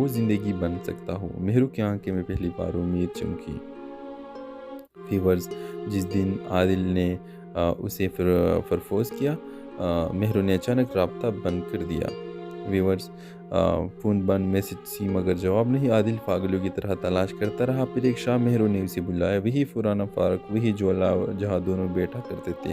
وہ زندگی بن سکتا ہوں۔ مہرو کی آنکھیں میں پہلی بار امید چمکی۔ ویورز، جس دن عادل نے اسے پرپوز کیا، مہرو نے اچانک رابطہ بند کر دیا۔ ویورز، فون بند، میسج سی مگر جواب نہیں۔ عادل پاگلوں کی طرح تلاش کرتا رہا۔ پھر ایک شام مہرو نے اسے بلایا، وہی پرانا پارک، وہی جھولا جہاں دونوں بیٹھا کرتے تھے۔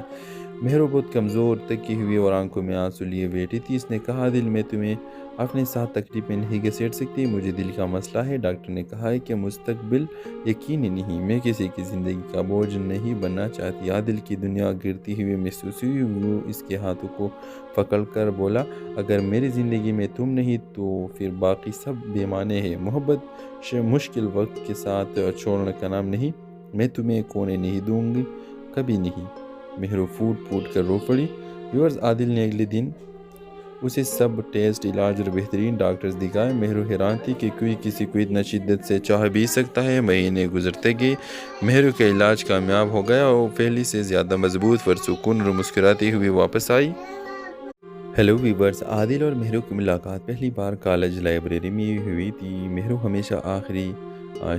مہرو بہت کمزور، تھکی ہوئی اور آنکھوں میں آنسو لیے بیٹھی تھی۔ اس نے کہا، عادل، میں تمہیں اپنے ساتھ تکلیف میں نہیں گھسیٹ سکتی، مجھے دل کا مسئلہ ہے۔ ڈاکٹر نے کہا ہے کہ مستقبل یقینی نہیں، میں کسی کی زندگی کا بوجھ نہیں بننا چاہتی۔ عادل کی دنیا گرتی ہوئی محسوس ہوئی۔ وہ اس کے ہاتھوں کو پکڑ کر بولا، اگر میری زندگی میں تم نہیں تو پھر باقی سب بے معنی ہے۔ محبت مشکل وقت کے ساتھ چھوڑنے کا نام نہیں۔ میں تمہیں کھونے نہیں دوں گی، کبھی نہیں۔ مہرو پھوٹ پھوٹ کر رو پڑی۔ ویورز، عادل نے اگلے دن اسے سب ٹیسٹ، علاج اور بہترین ڈاکٹرز دکھائے۔ مہرو حیران تھی کہ کوئی کسی کو اتنا شدت سے چاہ بھی سکتا ہے۔ مہینے گزرتے گئے، مہرو کا علاج کامیاب ہو گیا اور پہلے سے زیادہ مضبوط، پرسکون اور مسکراتی ہوئی واپس آئی۔ ہیلو ویورز، عادل اور مہرو کی ملاقات پہلی بار کالج لائبریری میں ہوئی تھی۔ مہرو ہمیشہ آخری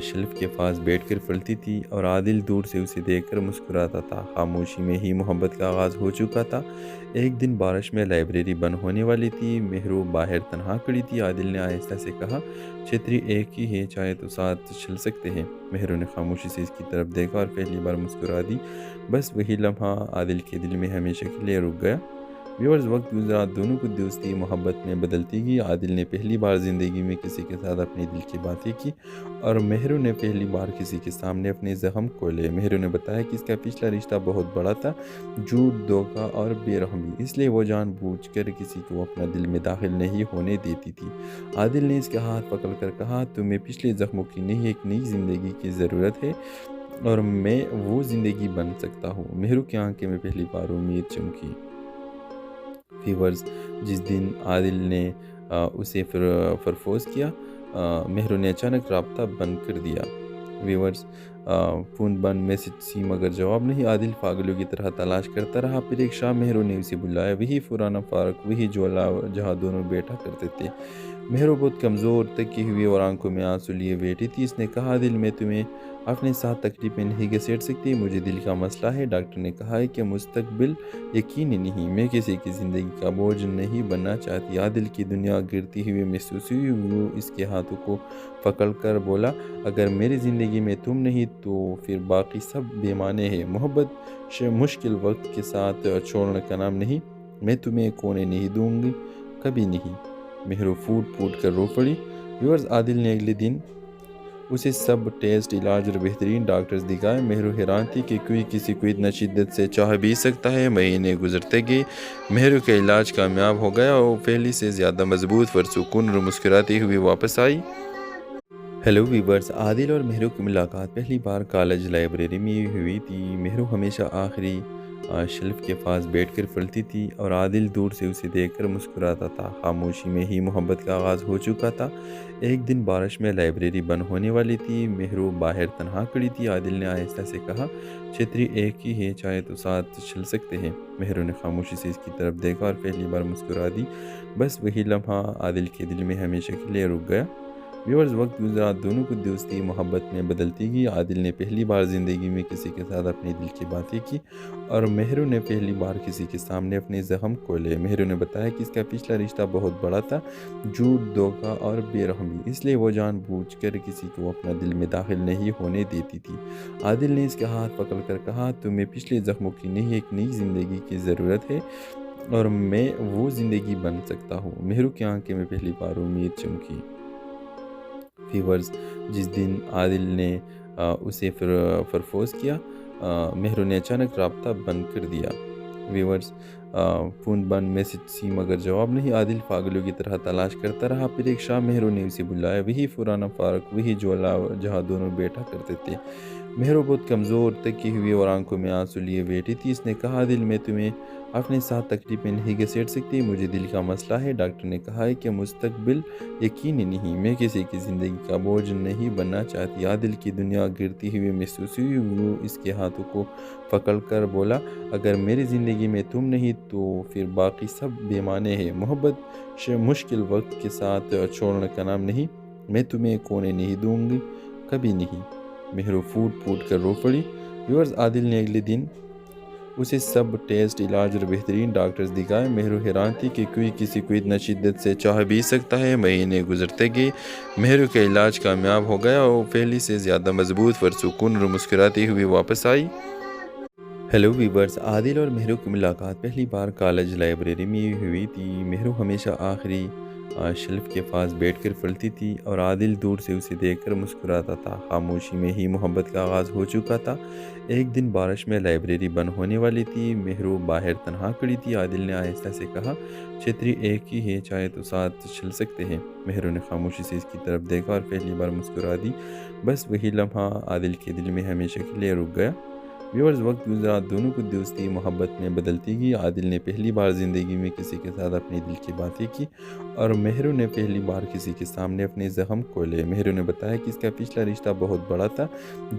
شیلف کے پاس بیٹھ کر پڑھتی تھی اور عادل دور سے اسے دیکھ کر مسکراتا تھا۔ خاموشی میں ہی محبت کا آغاز ہو چکا تھا۔ ایک دن بارش میں لائبریری بند ہونے والی تھی۔ مہرو باہر تنہا کھڑی تھی۔ عادل نے آہستہ سے کہا، چھتری ایک ہی ہے، چاہے تو ساتھ چل سکتے ہیں۔ مہرو نے خاموشی سے اس کی طرف دیکھا اور پہلی بار مسکرا دی۔ بس وہی لمحہ عادل کے دل میں ہمیشہ کے لیے رک گیا۔ ویورز، وقت گزرا، دونوں کی دوستی محبت میں بدلتی گئی۔ عادل نے پہلی بار زندگی میں کسی کے ساتھ اپنے دل کی باتیں کی اور مہرو نے پہلی بار کسی کے سامنے اپنے زخم کھولے۔ مہرو نے بتایا کہ اس کا پچھلا رشتہ بہت بڑا تھا، جھوٹ، دھوکہ اور بے رحمی، اس لیے وہ جان بوجھ کر کسی کو اپنا دل میں داخل نہیں ہونے دیتی تھی۔ عادل نے اس کا ہاتھ پکڑ کر کہا، تمہیں پچھلے زخموں کی نہیں، ایک نئی زندگی کی ضرورت ہے اور میں وہ زندگی بن سکتا ہوں۔ مہرو کی آنکھیں میں پہلی بار امید چمکی۔ ویورز، جس دن عادل نے اسے پرپوز کیا، مہرو نے اچانک رابطہ بند کر دیا۔ ویورز، فون بند، میسج سی مگر جواب نہیں۔ عادل پاگلوں کی طرح تلاش کرتا رہا۔ پھر ایک شام مہرو نے اسے بلایا، وہی پرانا پارک، وہی جھولا جہاں دونوں بیٹھا کرتے تھے۔ مہرو بہت کمزور، تھکی ہوئی اور آنکھوں میں آنسو لیے بیٹھی تھی۔ اس نے کہا، عادل، میں تمہیں اپنے ساتھ تکلیف میں نہیں گھسیٹ سکتی، مجھے دل کا مسئلہ ہے۔ ڈاکٹر نے کہا ہے کہ مستقبل یقینی نہیں، میں کسی کی زندگی کا بوجھ نہیں بننا چاہتی۔ عادل کی دنیا گرتی ہوئی محسوس ہوئی۔ وہ اس کے ہاتھوں کو پکڑ کر بولا، اگر میری زندگی میں تم نہیں تو پھر باقی سب بے معنی ہے۔ محبت مشکل وقت کے ساتھ چھوڑنے کا نام نہیں۔ میں تمہیں کھونے نہیں دوں گی، کبھی نہیں۔ مہرو پھوٹ پھوٹ کر رو پڑی۔ ویورز، عادل نے اگلے دن اسے سب ٹیسٹ، علاج اور بہترین ڈاکٹرز دکھائے۔ مہرو حیران تھی کہ کوئی کسی کو اتنا شدت سے چاہ بھی سکتا ہے۔ مہینے گزرتے گئے، مہرو کا علاج کامیاب ہو گیا اور پہلے سے زیادہ مضبوط، پرسکون اور مسکراتی ہوئی واپس آئی۔ ہیلو ویورز، عادل اور مہرو کی ملاقات پہلی بار کالج لائبریری میں ہوئی تھی۔ مہرو ہمیشہ آخری شیلف کے پاس بیٹھ کر پڑھتی تھی اور عادل دور سے اسے دیکھ کر مسکراتا تھا۔ خاموشی میں ہی محبت کا آغاز ہو چکا تھا۔ ایک دن بارش میں لائبریری بند ہونے والی تھی۔ مہرو باہر تنہا کھڑی تھی۔ عادل نے آہستہ سے کہا، چھتری ایک ہی ہے، چاہے تو ساتھ چل سکتے ہیں۔ مہرو نے خاموشی سے اس کی طرف دیکھا اور پہلی بار مسکرا دی۔ بس وہی لمحہ عادل کے دل میں ہمیشہ کے لیے رک گیا۔ ویورز، وقت گزرا، دونوں کی دوستی محبت میں بدلتی گئی۔ عادل نے پہلی بار زندگی میں کسی کے ساتھ اپنے دل کی باتیں کی اور مہرو نے پہلی بار کسی کے سامنے اپنے زخم کھولے۔ مہرو نے بتایا کہ اس کا پچھلا رشتہ بہت بڑا تھا، جھوٹ، دھوکہ اور بے رحمی، اس لیے وہ جان بوجھ کر کسی کو اپنا دل میں داخل نہیں ہونے دیتی تھی۔ عادل نے اس کا ہاتھ پکڑ کر کہا، تمہیں پچھلے زخموں کی نہیں، ایک نئی زندگی کی ضرورت ہے اور میں وہ زندگی بن سکتا ہوں۔ مہرو کی آنکھیں میں پہلی بار امید چمکی۔ ویورز، جس دن عادل نے اسے پرپوز کیا، مہرو نے اچانک رابطہ بند کر دیا۔ ویورز، فون بند، میسج سی مگر جواب نہیں۔ عادل پاگلوں کی طرح تلاش کرتا رہا۔ پھر ایک شام مہرو نے اسے بلایا، وہی پرانا پارک، وہی جھولا جہاں دونوں بیٹھا کرتے تھے۔ مہرو بہت کمزور، تھکی ہوئی اور آنکھوں میں آنسو لیے بیٹھی تھی۔ اس نے کہا، عادل، میں تمہیں اپنے ساتھ تکلیف میں نہیں گھسیٹ سکتی، مجھے دل کا مسئلہ ہے۔ ڈاکٹر نے کہا ہے کہ مستقبل یقینی نہیں، میں کسی کی زندگی کا بوجھ نہیں بننا چاہتی۔ عادل کی دنیا گرتی ہوئی محسوس ہوئی۔ وہ اس کے ہاتھوں کو پکڑ کر بولا، اگر میری زندگی میں تم نہیں تو پھر باقی سب بے معنی ہے۔ محبت مشکل وقت کے ساتھ چھوڑنے کا نام نہیں۔ میں تمہیں کونے نہیں دوں گی، کبھی نہیں۔ مہرو پھوٹ پھوٹ کر رو پڑی۔ ویورز عادل نے اگلے دن اسے سب ٹیسٹ، علاج اور بہترین ڈاکٹرز دکھائے۔ مہرو حیران تھی کہ کوئی کسی کو اتنا شدت سے چاہ بھی سکتا ہے۔ مہینے گزرتے گئے، مہرو کا علاج کامیاب ہو گیا اور وہ پہلے سے زیادہ مضبوط، پرسکون اور مسکراتی ہوئی واپس آئی۔ ہیلو ویورز، عادل اور مہرو کی ملاقات پہلی بار کالج لائبریری میں ہوئی تھی۔ مہرو ہمیشہ آخری شیلف کے پاس بیٹھ کر پڑھتی تھی اور عادل دور سے اسے دیکھ کر مسکراتا تھا۔ خاموشی میں ہی محبت کا آغاز ہو چکا تھا۔ ایک دن بارش میں لائبریری بند ہونے والی تھی۔ مہرو باہر تنہا کھڑی تھی۔ عادل نے آہستہ سے کہا، چھتری ایک ہی ہے، چاہے تو ساتھ چل سکتے ہیں۔ مہرو نے خاموشی سے اس کی طرف دیکھا اور پہلی بار مسکرا دی۔ بس وہی لمحہ عادل کے دل میں ہمیشہ کے لیے رک گیا۔ ویورز وقت گزرا، دونوں کی دوستی محبت میں بدلتی گئی۔ عادل نے پہلی بار زندگی میں کسی کے ساتھ اپنے دل کی باتیں کی اور مہرو نے پہلی بار کسی کے سامنے اپنے زخم کھولے۔ مہرو نے بتایا کہ اس کا پچھلا رشتہ بہت بڑا تھا،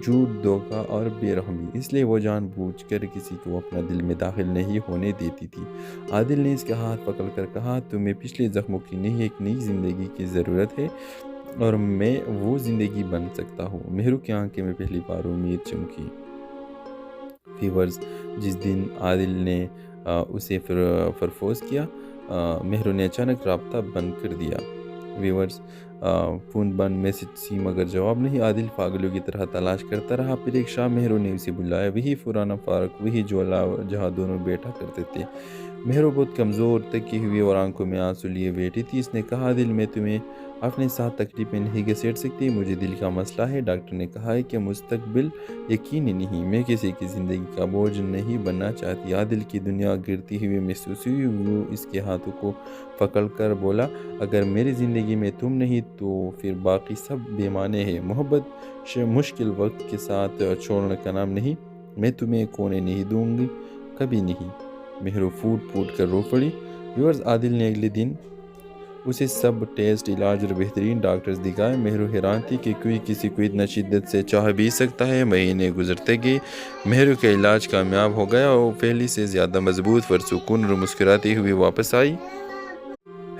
جھوٹ، دھوکہ اور بے رحمی، اس لیے وہ جان بوجھ کر کسی کو اپنا دل میں داخل نہیں ہونے دیتی تھی۔ عادل نے اس کا ہاتھ پکڑ کر کہا، تمہیں پچھلے زخموں کی نہیں، ایک نئی زندگی کی ضرورت ہے اور میں وہ زندگی بن سکتا ہوں۔ مہرو کی آنکھیں میں پہلی بار امید چمکی۔ ویورز جس دن عادل نے اسے پرپوز کیا، مہرو نے اچانک رابطہ بند کر دیا۔ ویورز فون بند، میسج سی مگر جواب نہیں۔ عادل پاگلوں کی طرح تلاش کرتا رہا۔ پھر ایک شام مہرو نے اسے بلایا، وہی پرانا پارک، وہی جھولا جہاں دونوں بیٹھا کرتے تھے۔ مہرو بہت کمزور، تکی ہوئی اور آنکھوں میں آنسو لیے بیٹھی تھی۔ اس نے کہا، دل میں تمہیں اپنے ساتھ تکلیف میں نہیں گھسیٹ سکتی، مجھے دل کا مسئلہ ہے۔ ڈاکٹر نے کہا ہے کہ مستقبل یقینی نہیں، میں کسی کی زندگی کا بوجھ نہیں بننا چاہتی۔ عادل کی دنیا گرتی ہوئی محسوس ہوئی۔ وہ اس کے ہاتھوں کو پکڑ کر بولا، اگر میری زندگی میں تم نہیں تو پھر باقی سب بے معنی ہے۔ محبت مشکل وقت کے ساتھ چھوڑنے کا نام نہیں، میں تمہیں کونے نہیں دوں گی، کبھی نہیں۔ مہرو پھوٹ پھوٹ کر رو پڑی۔ ویورز عادل نے اگلے دن اسے سب ٹیسٹ، علاج اور بہترین ڈاکٹرز دکھائے۔ مہرو حیران تھی کہ کوئی کسی کو اتنا شدت سے چاہ بھی سکتا ہے۔ مہینے گزرتے گئے، مہرو کا علاج کامیاب ہو گیا اور وہ پہلے سے زیادہ مضبوط، پرسکون اور مسکراتی ہوئی واپس آئی۔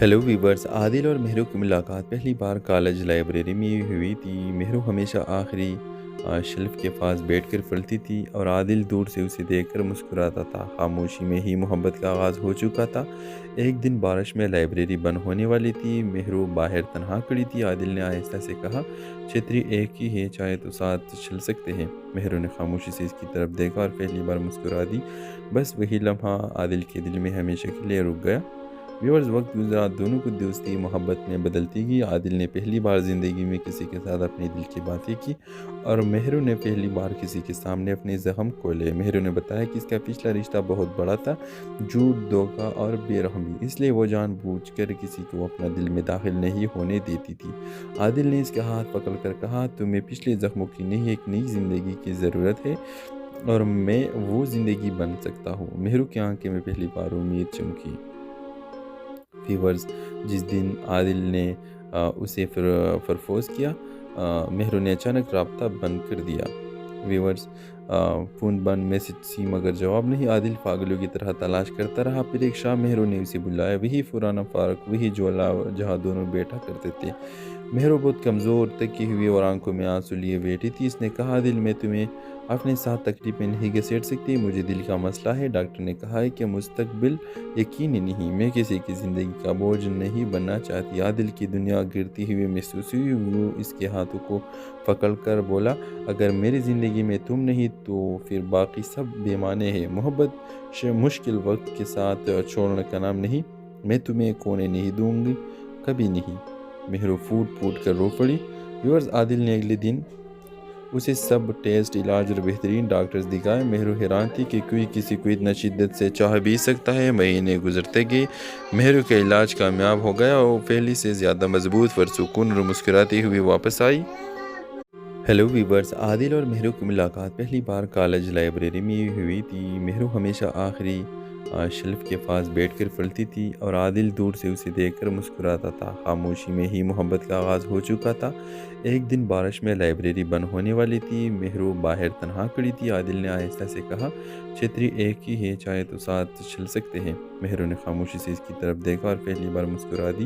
ہیلو ویورز، عادل اور مہرو کی ملاقات پہلی بار کالج لائبریری میں ہوئی تھی۔ مہرو ہمیشہ آخری شیلف کے پاس بیٹھ کر پڑھتی تھی اور عادل دور سے اسے دیکھ کر مسکراتا تھا۔ خاموشی میں ہی محبت کا آغاز ہو چکا تھا۔ ایک دن بارش میں لائبریری بند ہونے والی تھی۔ مہرو باہر تنہا کھڑی تھی۔ عادل نے آہستہ سے کہا، چھتری ایک ہی ہے، چاہے تو ساتھ چل سکتے ہیں۔ مہرو نے خاموشی سے اس کی طرف دیکھا اور پہلی بار مسکرا دی۔ بس وہی لمحہ عادل کے دل میں ہمیشہ کے لیے رک گیا۔ ویورز وقت گزرا، دونوں کی دوستی محبت میں بدلتی گئی۔ عادل نے پہلی بار زندگی میں کسی کے ساتھ اپنے دل کی باتیں کی اور مہرو نے پہلی بار کسی کے سامنے اپنے زخم کھولے۔ مہرو نے بتایا کہ اس کا پچھلا رشتہ بہت بڑا تھا، جھوٹ، دھوکہ اور بے رحمی، اس لیے وہ جان بوجھ کر کسی کو اپنا دل میں داخل نہیں ہونے دیتی تھی۔ عادل نے اس کا ہاتھ پکڑ کر کہا، تمہیں پچھلے زخموں کی نہیں، ایک نئی زندگی کی ضرورت ہے اور میں وہ زندگی بن سکتا ہوں۔ مہرو کی آنکھیں میں پہلی بار امید چمکی۔ ویورز جس دن عادل نے اسے پرپوز کیا، مہرو نے اچانک رابطہ بند کر دیا۔ ویورز فون بند، میسج سی مگر جواب نہیں۔ عادل پاگلوں کی طرح تلاش کرتا رہا۔ پھر ایک شام مہرو نے اسے بلایا، وہی پرانا پارک، وہی جھولا جہاں دونوں بیٹھا کرتے تھے۔ مہرو بہت کمزور، تکی ہوئی اور آنکھوں میں آنسو لیے بیٹھی تھی۔ اس نے کہا، دل میں تمہیں اپنے ساتھ تکلیف میں نہیں گھسیٹ سکتی، مجھے دل کا مسئلہ ہے۔ ڈاکٹر نے کہا ہے کہ مستقبل یقینی نہیں، میں کسی کی زندگی کا بوجھ نہیں بننا چاہتی۔ عادل کی دنیا گرتی ہوئی محسوس ہوئی۔ وہ اس کے ہاتھوں کو پکڑ کر بولا، اگر میری زندگی میں تم نہیں تو پھر باقی سب بے معنی ہے۔ محبت مشکل وقت کے ساتھ چھوڑنے کا نام نہیں، میں تمہیں کونے نہیں دوں گی، کبھی نہیں۔ مہرو پھوٹ پھوٹ کر رو پڑی۔ ویورز عادل نے اگلے دن اسے سب ٹیسٹ، علاج اور بہترین ڈاکٹرز دکھائے۔ مہرو حیران تھی کہ کوئی کسی کو اتنا شدت سے چاہ بھی سکتا ہے۔ مہینے گزرتے گئے، مہرو کا علاج کامیاب ہو گیا اور وہ پہلے سے زیادہ مضبوط، پرسکون اور مسکراتی ہوئی واپس آئی۔ ہیلو ویورز، عادل اور مہرو کی ملاقات پہلی بار کالج لائبریری میں ہوئی تھی۔ مہرو ہمیشہ آخری شیلف کے پاس بیٹھ کر پڑھتی تھی اور عادل دور سے اسے دیکھ کر مسکراتا تھا۔ خاموشی میں ہی محبت کا آغاز ہو چکا تھا۔ ایک دن بارش میں لائبریری بند ہونے والی تھی۔ مہرو باہر تنہا کھڑی تھی۔ عادل نے آہستہ سے کہا، چھتری ایک ہی ہے، چاہے تو ساتھ چل سکتے ہیں۔ مہرو نے خاموشی سے اس کی طرف دیکھا اور پہلی بار مسکرا دی۔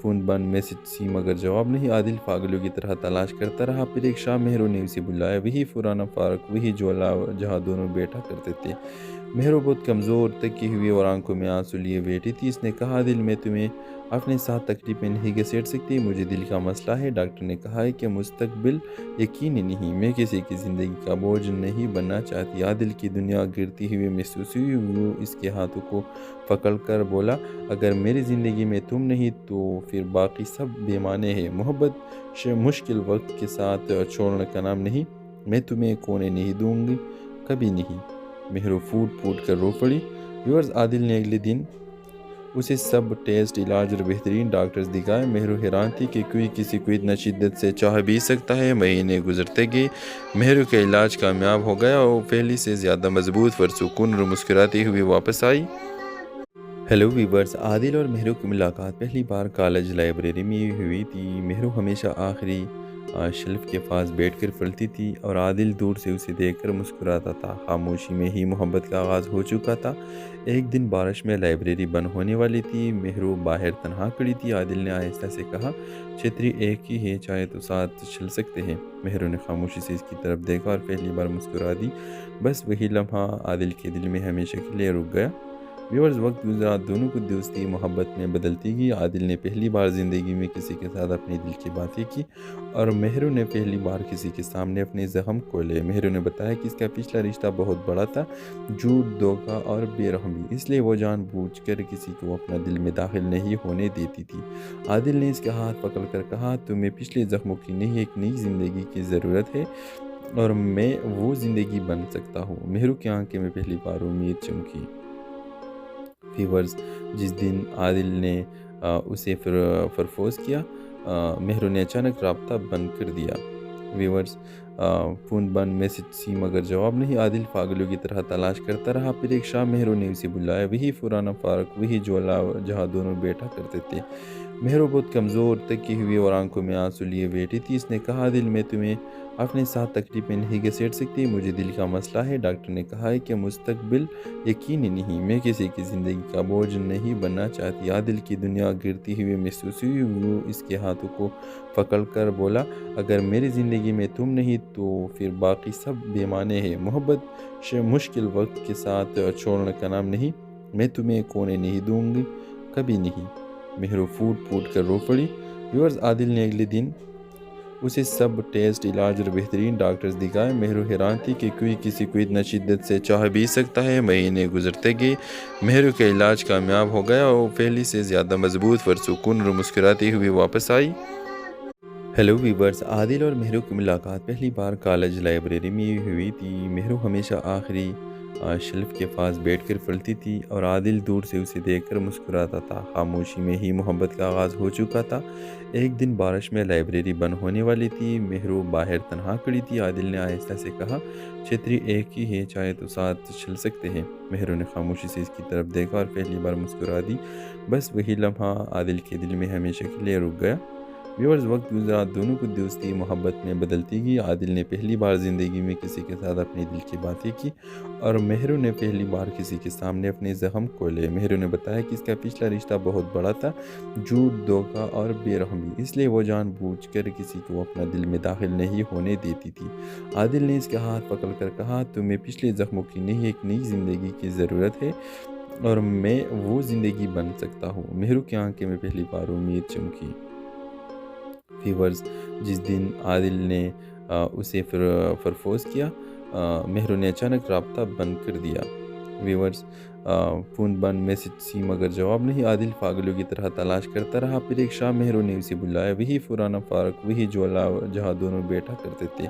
فون بند میسج سی مگر جواب نہیں۔ عادل پاگلوں کی طرح تلاش کرتا رہا، پھر ایک شام مہرو نے اسے بلایا، وہی پرانا پارک، وہی جھولا جہاں دونوں بیٹھا کرتے تھے۔ مہرو بہت کمزور تکی ہوئی اور آنکھوں میں آنسو لیے بیٹھی تھی۔ اس نے کہا، عادل میں تمہیں اپنے ساتھ تکلیف میں نہیں گھسیٹ سکتی، مجھے دل کا مسئلہ ہے۔ ڈاکٹر نے کہا ہے کہ مستقبل یقینی نہیں، میں کسی کی زندگی کا بوجھ نہیں بننا چاہتی۔ عادل کی دنیا گرتی ہوئی محسوس ہوئی، وہ اس کے ہاتھوں کو پکڑ کر بولا، اگر میری زندگی میں تم نہیں تو پھر باقی سب بے معنی ہے۔ محبت مشکل وقت کے ساتھ چھوڑنے کا نام نہیں، میں تمہیں کونے نہیں دوں گی، کبھی نہیں۔ مہرو پھوٹ پھوٹ کر رو پڑی۔ ویورز، عادل نے اگلے دن اسے سب ٹیسٹ، علاج اور بہترین ڈاکٹرز دکھائے۔ مہرو حیران تھی کہ کوئی کسی کو اتنا شدت سے چاہ بھی سکتا ہے۔ مہینے گزرتے گئے، مہرو کا علاج کامیاب ہو گیا اور پہلے سے زیادہ مضبوط، پرسکون اور مسکراتی ہوئی واپس آئی۔ ہیلو ویورز، عادل اور مہرو کی ملاقات پہلی بار کالج لائبریری میں ہوئی تھی۔ مہرو ہمیشہ آخری شیلف کے پاس بیٹھ کر پڑھتی تھی اور عادل دور سے اسے دیکھ کر مسکراتا تھا۔ خاموشی میں ہی محبت کا آغاز ہو چکا تھا۔ ایک دن بارش میں لائبریری بند ہونے والی تھی، مہرو باہر تنہا کھڑی تھی۔ عادل نے آہستہ سے کہا، چھتری ایک ہی ہے، چاہے تو ساتھ چل سکتے ہیں۔ مہرو نے خاموشی سے اس کی طرف دیکھا اور پہلی بار مسکرا دی۔ بس وہی لمحہ عادل کے دل میں ہمیشہ کے لیے رک گیا۔ ویورز، وقت گزرا، دونوں کو دوستی محبت میں بدلتی گئی۔ عادل نے پہلی بار زندگی میں کسی کے ساتھ اپنی دل کی باتیں کی اور مہرو نے پہلی بار کسی کے سامنے اپنے زخم کھولے۔ مہرو نے بتایا کہ اس کا پچھلا رشتہ بہت بڑا تھا، جھوٹ، دھوکہ اور بے رحمی، اس لیے وہ جان بوجھ کر کسی کو اپنا دل میں داخل نہیں ہونے دیتی تھی۔ عادل نے اس کا ہاتھ پکڑ کر کہا، تمہیں پچھلے زخموں کی نہیں، ایک نئی زندگی کی ضرورت ہے اور میں وہ زندگی بن سکتا ہوں۔ مہرو کی آنکھوں میں پہلی بار امید چمکی۔ ویورز، جس دن عادل نے اسے پرپوز کیا، مہرو نے اچانک رابطہ بند کر دیا۔ ویورز، فون بند میسج سی مگر جواب نہیں۔ عادل پاگلوں کی طرح تلاش کرتا رہا، پھر ایک شام مہرو نے اسے بلایا، وہی پرانا پارک، وہی جھولا جہاں دونوں بیٹھا کرتے تھے۔ مہرو بہت کمزور تکی ہوئی اور آنکھوں میں آنسو لیے بیٹھی تھی۔ اس نے کہا، عادل میں تمہیں اپنے ساتھ تکلیف میں نہیں گھسیٹ سکتی، مجھے دل کا مسئلہ ہے۔ ڈاکٹر نے کہا ہے کہ مستقبل یقینی نہیں، میں کسی کی زندگی کا بوجھ نہیں بننا چاہتی۔ عادل کی دنیا گرتی ہوئی محسوس ہوئی، وہ اس کے ہاتھوں کو پکڑ کر بولا، اگر میری زندگی میں تم نہیں تو پھر باقی سب بے معنی ہے۔ محبت مشکل وقت کے ساتھ چھوڑنے کا نام نہیں، میں تمہیں کونے نہیں دوں گی، کبھی نہیں۔ مہرو پھوٹ پھوٹ کر رو پڑی۔ ویورز، عادل نے اگلے دن اسے سب ٹیسٹ، علاج اور بہترین ڈاکٹرز دکھائے۔ مہرو حیران تھی کہ کوئی کسی کو اتنا شدت سے چاہ بھی سکتا ہے۔ مہینے گزرتے گئے، مہرو کا علاج کامیاب ہو گیا اور پہلے سے زیادہ مضبوط، پرسکون اور مسکراتی ہوئی واپس آئی۔ ہیلو ویورز، عادل اور مہرو کی ملاقات پہلی بار کالج لائبریری میں ہوئی تھی۔ مہرو ہمیشہ آخری شیلف کے پاس بیٹھ کر پڑھتی تھی اور عادل دور سے اسے دیکھ کر مسکراتا تھا۔ خاموشی میں ہی محبت کا آغاز ہو چکا تھا۔ ایک دن بارش میں لائبریری بند ہونے والی تھی، مہرو باہر تنہا کھڑی تھی۔ عادل نے آہستہ سے کہا، چھتری ایک ہی ہے، چاہے تو ساتھ چل سکتے ہیں۔ مہرو نے خاموشی سے اس کی طرف دیکھا اور پہلی بار مسکرا دی۔ بس وہی لمحہ عادل کے دل میں ہمیشہ کے لیے رک گیا۔ ویورز، وقت گزرا، دونوں کو دوستی محبت میں بدلتی گئی۔ عادل نے پہلی بار زندگی میں کسی کے ساتھ اپنی دل کی باتیں کی اور مہرو نے پہلی بار کسی کے سامنے اپنے زخم کھولے۔ مہرو نے بتایا کہ اس کا پچھلا رشتہ بہت بڑا تھا، جھوٹ، دھوکہ اور بے رحمی، اس لیے وہ جان بوجھ کر کسی کو اپنا دل میں داخل نہیں ہونے دیتی تھی۔ عادل نے اس کا ہاتھ پکڑ کر کہا، تمہیں پچھلے زخموں کی نہیں، ایک نئی زندگی کی ضرورت ہے اور میں وہ زندگی بن سکتا ہوں۔ مہرو کی آنکھوں میں پہلی بار امید چمکی۔ ویورز، جس دن عادل نے اسے پرپوز کیا، مہرو نے اچانک رابطہ بند کر دیا۔ ویورز، فون بند میسج سی مگر جواب نہیں۔ عادل پاگلوں کی طرح تلاش کرتا رہا، پھر ایک شام مہرو نے اسے بلایا، وہی پرانا پارک، وہی جھولا جہاں دونوں بیٹھا کرتے تھے۔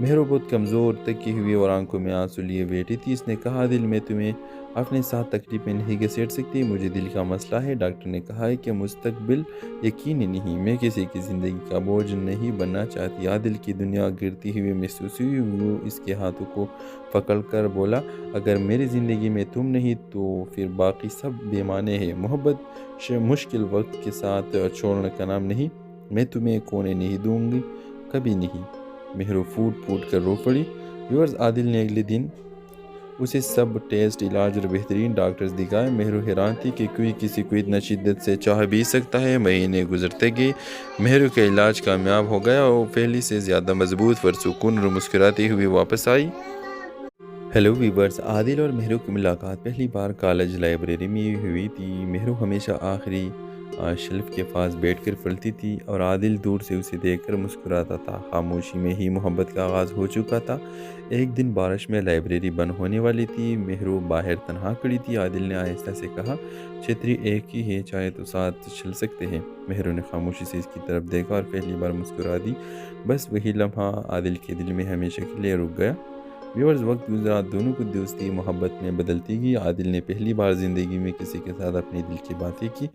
مہرو بہت کمزور تکی ہوئی اور آنکھوں میں آنسو لیے بیٹھی تھی۔ اس نے کہا، عادل میں تمہیں اپنے ساتھ تکلیف میں نہیں گھسیٹ سکتی، مجھے دل کا مسئلہ ہے۔ ڈاکٹر نے کہا ہے کہ مستقبل یقینی نہیں، میں کسی کی زندگی کا بوجھ نہیں بننا چاہتی۔ عادل کی دنیا گرتی ہوئی محسوس ہوئی، وہ اس کے ہاتھوں کو پکڑ کر بولا، اگر میری زندگی میں تم نہیں تو پھر باقی سب بے معنی ہے۔ محبت مشکل وقت کے ساتھ چھوڑنے کا نام نہیں، میں تمہیں کونے نہیں دوں گی، کبھی نہیں۔ مہرو پھوٹ پھوٹ کر رو پڑی۔ ویورز، عادل نے اگلے دن اسے سب ٹیسٹ، علاج اور بہترین ڈاکٹرز دکھائے۔ مہرو حیران تھی کہ کوئی کسی کو اتنا شدت سے چاہ بھی سکتا ہے۔ مہینے گزرتے گئے، مہرو کا علاج کامیاب ہو گیا اور پہلے سے زیادہ مضبوط، پرسکون اور مسکراتی ہوئی واپس آئی۔ ہیلو ویورز، عادل اور مہرو کی ملاقات پہلی بار کالج لائبریری میں ہوئی تھی۔ مہرو ہمیشہ آخری شیلف کے پاس بیٹھ کر پڑھتی تھی اور عادل دور سے اسے دیکھ کر مسکراتا تھا۔ خاموشی میں ہی محبت کا آغاز ہو چکا تھا۔ ایک دن بارش میں لائبریری بند ہونے والی تھی۔ مہرو باہر تنہا کھڑی تھی۔ عادل نے آہستہ سے کہا، چھتری ایک ہی ہے، چاہے تو ساتھ چل سکتے ہیں۔ مہرو نے خاموشی سے اس کی طرف دیکھا اور پہلی بار مسکرا دی۔ بس وہی لمحہ عادل کے دل میں ہمیشہ کے لیے رک گیا۔ ویورز، وقت گزرا، دونوں کی دوستی محبت میں بدلتی گئی۔ عادل نے پہلی بار زندگی میں کسی کے ساتھ اپنی دل کی باتیں کی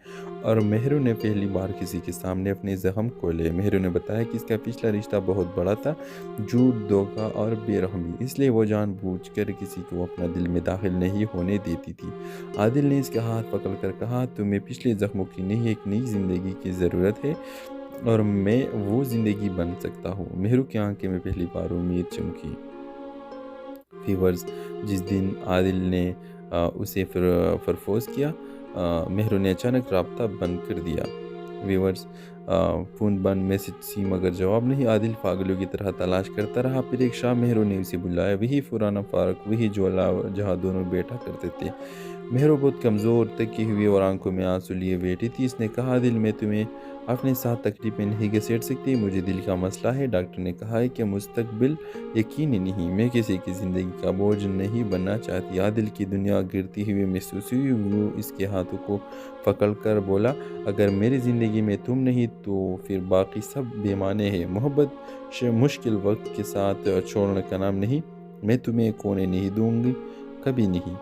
اور مہرو نے پہلی بار کسی کے سامنے اپنے زخم کھولے۔ مہرو نے بتایا کہ اس کا پچھلا رشتہ بہت بڑا تھا، جھوٹ، دھوکہ اور بے رحمی، اس لیے وہ جان بوجھ کر کسی کو اپنا دل میں داخل نہیں ہونے دیتی تھی۔ عادل نے اس کا ہاتھ پکڑ کر کہا، تمہیں پچھلے زخموں کی نہیں، ایک نئی زندگی کی ضرورت ہے اور میں وہ زندگی بن سکتا ہوں۔ مہرو کی آنکھیں میں پہلی بار امید چمکی۔ ویورز، جس دن عادل نے اسے پرپوز کیا، مہرو نے اچانک رابطہ بند کر دیا۔ ویورز، فون بند، میسج سی مگر جواب نہیں۔ عادل پاگلوں کی طرح تلاش کرتا رہا۔ پھر ایک شام مہرو نے اسے بلایا، وہی پرانا پارک، وہی جھولا جہاں دونوں بیٹھا کرتے تھے۔ مہرو بہت کمزور، تھکی ہوئی اور آنکھوں میں آنسو لیے بیٹھی تھی۔ اس نے کہا، عادل، میں تمہیں اپنے ساتھ تکلیف میں نہیں گھسیٹ سکتی، مجھے دل کا مسئلہ ہے۔ ڈاکٹر نے کہا ہے کہ مستقبل یقینی نہیں، میں کسی کی زندگی کا بوجھ نہیں بننا چاہتی۔ عادل کی دنیا گرتی ہوئی محسوس ہوئی۔ وہ اس کے ہاتھوں کو پکڑ کر بولا، اگر میری زندگی میں تم نہیں تو پھر باقی سب بے معنی ہے۔ محبت مشکل وقت کے ساتھ چھوڑنے کا نام نہیں، میں تمہیں کھونے نہیں دوں گی، کبھی نہیں۔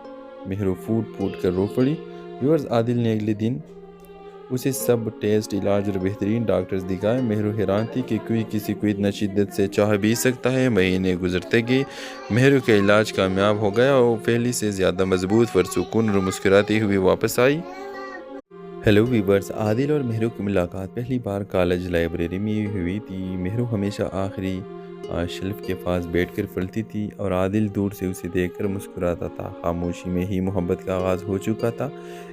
مہرو پھوٹ پھوٹ کر رو پڑی۔ ویورز، عادل نے اگلے دن اسے سب ٹیسٹ، علاج اور بہترین ڈاکٹرز دکھائے۔ مہرو حیران تھی کہ کوئی کسی کو اتنا شدت سے چاہ بھی سکتا ہے۔ مہینے گزرتے گئے، مہرو کا علاج کامیاب ہو گیا اور پہلے سے زیادہ مضبوط، پرسکون اور مسکراتی ہوئی واپس آئی۔ ہیلو ویورز، عادل اور مہرو کی ملاقات پہلی بار کالج لائبریری میں ہوئی تھی۔ مہرو ہمیشہ آخری شیلف کے پاس بیٹھ کر پڑھتی تھی اور عادل دور سے اسے دیکھ کر مسکراتا تھا۔ خاموشی میں ہی محبت کا آغاز ہو چکا تھا۔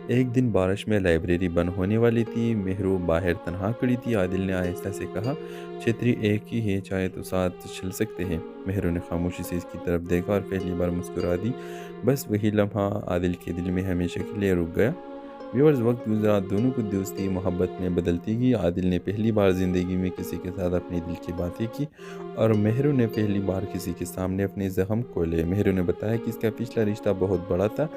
ایک دن بارش میں لائبریری بند ہونے والی تھی۔ مہرو باہر تنہا کھڑی تھی۔ عادل نے آہستہ سے کہا، چھتری ایک ہی ہے، چاہے تو ساتھ چل سکتے ہیں۔ مہرو نے خاموشی سے اس کی طرف دیکھا اور پہلی بار مسکرا دی۔ بس وہی لمحہ عادل کے دل میں ہمیشہ کے لیے رک گیا۔ ویورز، وقت گزرا، دونوں کی دوستی محبت میں بدلتی گئی۔ عادل نے پہلی بار زندگی میں کسی کے ساتھ اپنی دل کی باتیں کی اور مہرو نے پہلی بار کسی کے سامنے اپنے زخم کھولے۔ مہرو نے بتایا کہ اس کا پچھلا رشتہ بہت بڑا تھا،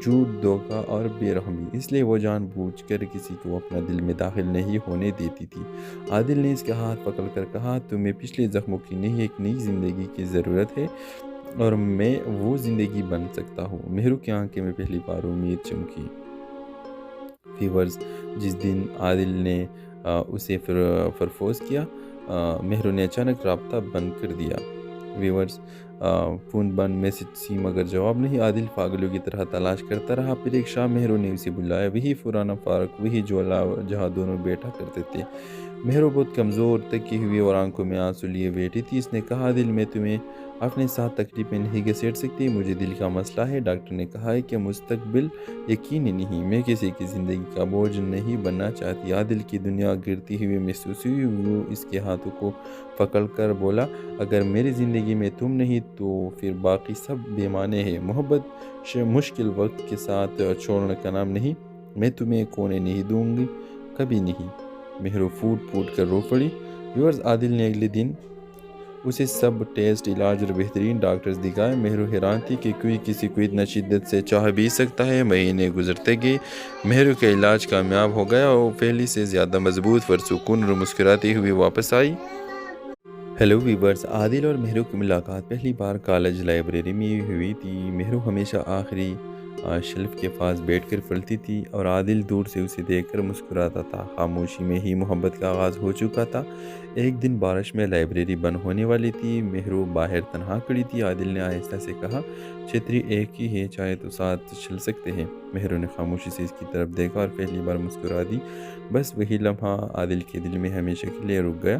جھوٹ، دھوکہ اور بے رحمی، اس لیے وہ جان بوجھ کر کسی کو اپنا دل میں داخل نہیں ہونے دیتی تھی۔ عادل نے اس کا ہاتھ پکڑ کر کہا، تمہیں پچھلے زخموں کی نہیں، ایک نئی زندگی کی ضرورت ہے اور میں وہ زندگی بن سکتا ہوں۔ مہرو کی آنکھیں میں پہلی بار امید چمکی۔ ویورز، جس دن عادل نے اسے پرپوز کیا، مہرو نے اچانک رابطہ بند کر دیا۔ ویورز، فون بند، میسج سی مگر جواب نہیں۔ عادل پاگلوں کی طرح تلاش کرتا رہا۔ پھر ایک شام مہرو نے اسے بلایا، وہی پرانا پارک، وہی جھولا جہاں دونوں بیٹھا کرتے تھے۔ مہرو بہت کمزور، تھکی ہوئی اور آنکھوں میں آنسو لیے بیٹھی تھی۔ اس نے کہا، عادل، میں تمہیں اپنے ساتھ تکلیف میں نہیں گھسیٹ سکتی، مجھے دل کا مسئلہ ہے۔ ڈاکٹر نے کہا ہے کہ مستقبل یقینی نہیں، میں کسی کی زندگی کا بوجھ نہیں بننا چاہتی۔ عادل کی دنیا گرتی ہوئی محسوس ہوئی۔ وہ اس کے ہاتھوں کو پکڑ کر بولا، اگر میری زندگی میں تم نہیں تو پھر باقی سب بے معنی ہے۔ محبت مشکل وقت کے ساتھ چھوڑنے کا نام نہیں، میں تمہیں کھونے نہیں دوں گی، کبھی نہیں۔ مہرو پھوٹ پھوٹ کر رو پڑی۔ ویورز، عادل نے اگلے دن اسے سب ٹیسٹ، علاج اور بہترین ڈاکٹرز دکھائے۔ مہرو حیران تھی کہ کوئی کسی کو اتنا شدت سے چاہ بھی سکتا ہے۔ مہینے گزرتے گئے، مہرو کا علاج کامیاب ہو گیا اور پہلے سے زیادہ مضبوط، پرسکون اور مسکراتی ہوئی واپس آئی۔ ہیلو ویورز، عادل اور مہرو کی ملاقات پہلی بار کالج لائبریری میں ہوئی تھی۔ مہرو ہمیشہ آخری شیلف کے پاس بیٹھ کر پڑھتی تھی اور عادل دور سے اسے دیکھ کر مسکراتا تھا۔ خاموشی میں ہی محبت کا آغاز ہو چکا تھا۔ ایک دن بارش میں لائبریری بند ہونے والی تھی۔ مہرو باہر تنہا کھڑی تھی۔ عادل نے آہستہ سے کہا، چھتری ایک ہی ہے، چاہے تو ساتھ چل سکتے ہیں۔ مہرو نے خاموشی سے اس کی طرف دیکھا اور پہلی بار مسکرا دی۔ بس وہی لمحہ عادل کے دل میں ہمیشہ کے لیے رک گیا۔